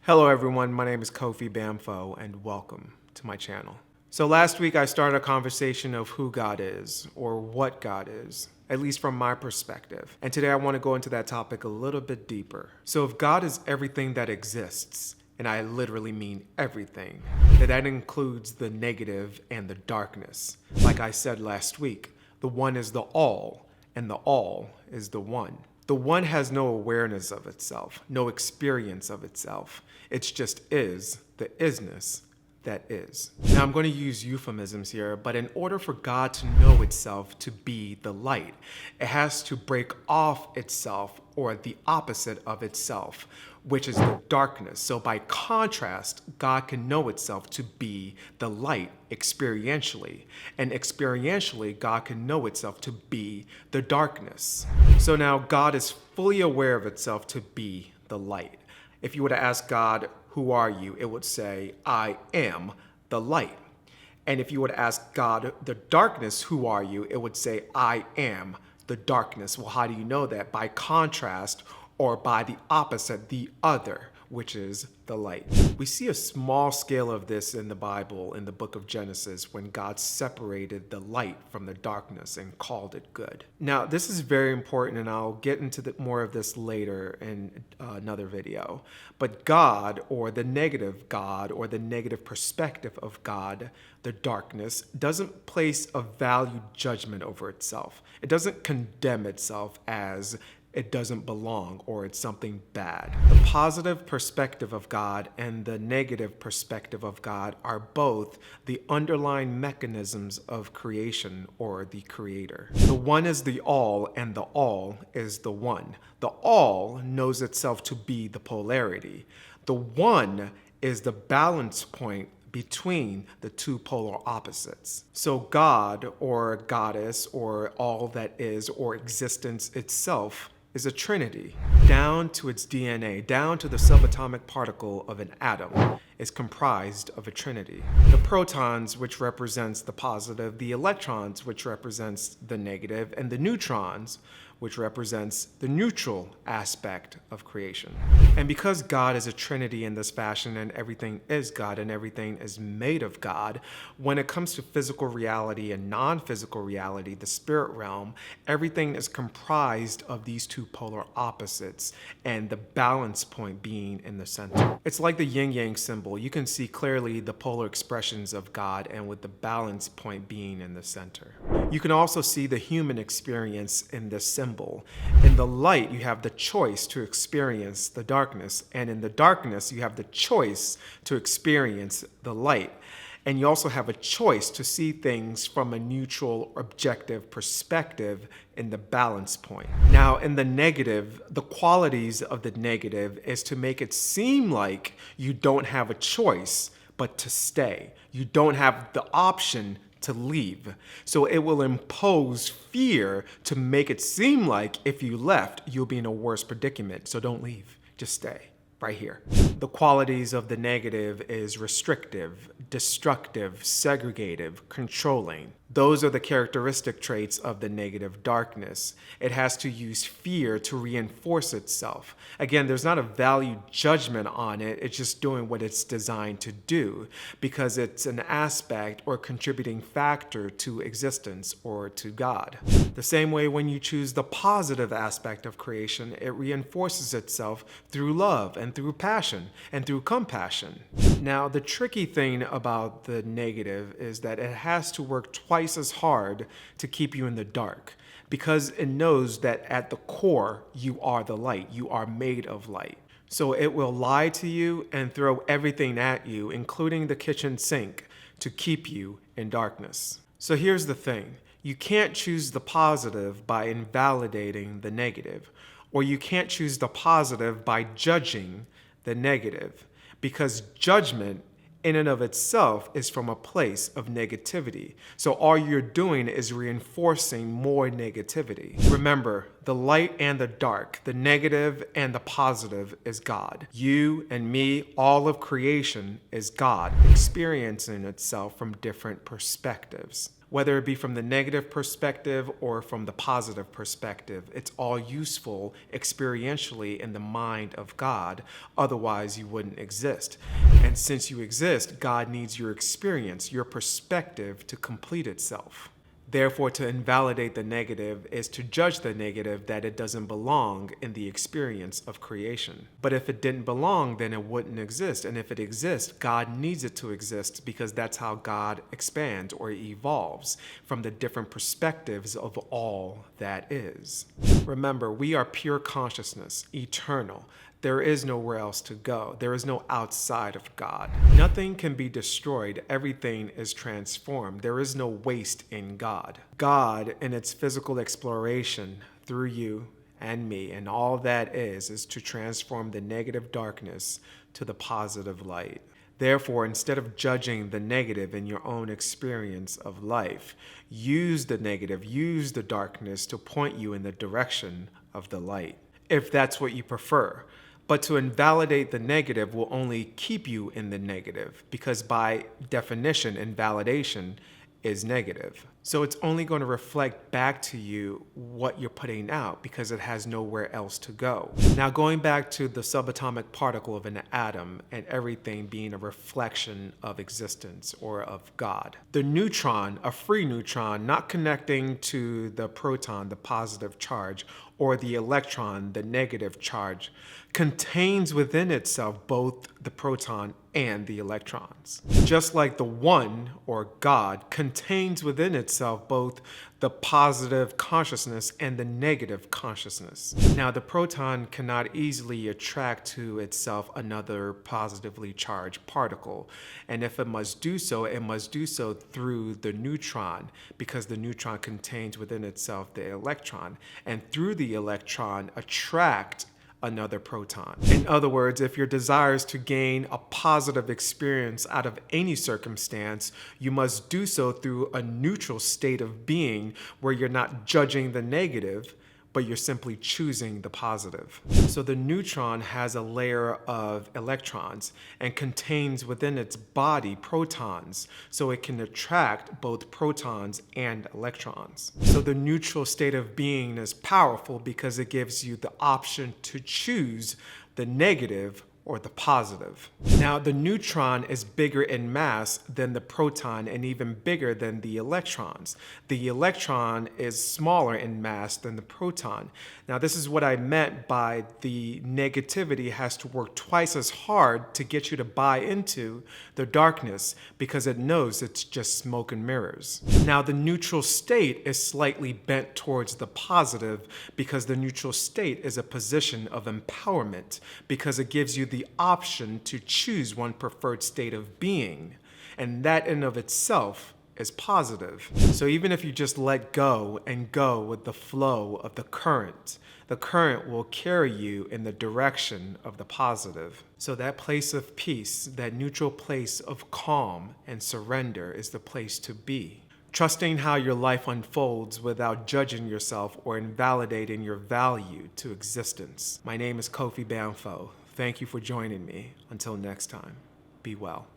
Hello everyone, my name is Kofi Bamfo and welcome to my channel. So last week I started a conversation of who God is or what God is, at least from my perspective. And today I want to go into that topic a little bit deeper. So if God is everything that exists, and I literally mean everything, that includes the negative and the darkness. Like I said last week, the one is the all and the all is the one. The one has no awareness of itself, no experience of itself. It just is the isness that is. Now I'm going to use euphemisms here, but in order for God to know itself to be the light, it has to break off itself or the opposite of itself, which is the darkness. So by contrast, God can know itself to be the light experientially, and experientially, God can know itself to be the darkness. So now God is fully aware of itself to be the light. If you were to ask God, who are you? It would say, I am the light. And if you were to ask God, the darkness, who are you? It would say, I am the darkness. Well, how do you know that? By contrast, or by the opposite, the other, which is the light. We see a small scale of this in the Bible, in the book of Genesis, when God separated the light from the darkness and called it good. Now, this is very important, and I'll get into more of this later in another video. But God, or the negative perspective of God, the darkness, doesn't place a valued judgment over itself. It doesn't condemn itself as it doesn't belong or it's something bad. The positive perspective of God and the negative perspective of God are both the underlying mechanisms of creation or the creator. The one is the all and the all is the one. The all knows itself to be the polarity. The one is the balance point between the two polar opposites. So God or goddess or all that is or existence itself is a trinity. Down to its DNA, down to the subatomic particle of an atom, is comprised of a trinity. The protons, which represents the positive, the electrons, which represents the negative, and the neutrons, which represents the neutral aspect of creation. And because God is a trinity in this fashion and everything is God and everything is made of God, when it comes to physical reality and non-physical reality, the spirit realm, everything is comprised of these two polar opposites and the balance point being in the center. It's like the yin-yang symbol. You can see clearly the polar expressions of God and with the balance point being in the center. You can also see the human experience in this symbol. In the light, you have the choice to experience the darkness, and in the darkness, you have the choice to experience the light. And you also have a choice to see things from a neutral, objective perspective in the balance point. Now, in the negative, the qualities of the negative is to make it seem like you don't have a choice, but to stay. You don't have the option to leave. So it will impose fear to make it seem like if you left, you'll be in a worse predicament. So don't leave, just stay right here. The qualities of the negative is restrictive, destructive, segregative, controlling. Those are the characteristic traits of the negative darkness. It has to use fear to reinforce itself. Again, there's not a value judgment on it. It's just doing what it's designed to do because it's an aspect or contributing factor to existence or to God. The same way when you choose the positive aspect of creation, it reinforces itself through love and through passion and through compassion. Now, the tricky thing about the negative is that it has to work twice as hard to keep you in the dark because it knows that at the core, you are the light. You are made of light. So it will lie to you and throw everything at you, including the kitchen sink, to keep you in darkness. So here's the thing. You can't choose the positive by invalidating the negative, or you can't choose the positive by judging the negative, because judgment in and of itself is from a place of negativity. So all you're doing is reinforcing more negativity. Remember, the light and the dark, the negative and the positive is God. You and me, all of creation is God experiencing itself from different perspectives. Whether it be from the negative perspective or from the positive perspective, it's all useful experientially in the mind of God. Otherwise, you wouldn't exist. And since you exist, God needs your experience, your perspective to complete itself. Therefore, to invalidate the negative is to judge the negative that it doesn't belong in the experience of creation. But if it didn't belong, then it wouldn't exist. And if it exists, God needs it to exist because that's how God expands or evolves from the different perspectives of all that is. Remember, we are pure consciousness, eternal. There is nowhere else to go. There is no outside of God. Nothing can be destroyed. Everything is transformed. There is no waste in God. God, in its physical exploration through you and me, and all that is to transform the negative darkness to the positive light. Therefore, instead of judging the negative in your own experience of life, use the negative, use the darkness to point you in the direction of the light, if that's what you prefer. But to invalidate the negative will only keep you in the negative, because by definition, invalidation is negative. So it's only going to reflect back to you what you're putting out because it has nowhere else to go. Now, going back to the subatomic particle of an atom and everything being a reflection of existence or of God. The neutron, a free neutron, not connecting to the proton, the positive charge, or the electron, the negative charge, contains within itself both the proton and the electrons. Just like the One, or God, contains within itself both the positive consciousness and the negative consciousness. Now, the proton cannot easily attract to itself another positively charged particle. And if it must do so, it must do so through the neutron, because the neutron contains within itself the electron. And through the electron, attract another proton. In other words, if your desire is to gain a positive experience out of any circumstance, you must do so through a neutral state of being where you're not judging the negative, but you're simply choosing the positive. So the neutron has a layer of electrons and contains within its body protons, so it can attract both protons and electrons. So the neutral state of being is powerful because it gives you the option to choose the negative or the positive. Now, the neutron is bigger in mass than the proton and even bigger than the electrons. The electron is smaller in mass than the proton. Now, this is what I meant by the negativity has to work twice as hard to get you to buy into the darkness because it knows it's just smoke and mirrors. Now, the neutral state is slightly bent towards the positive because the neutral state is a position of empowerment because it gives you the option to choose one preferred state of being, and that in of itself is positive. So even if you just let go and go with the flow of the current will carry you in the direction of the positive. So that place of peace, that neutral place of calm and surrender is the place to be. Trusting how your life unfolds without judging yourself or invalidating your value to existence. My name is Kofi Bamfo. Thank you for joining me. Until next time, be well.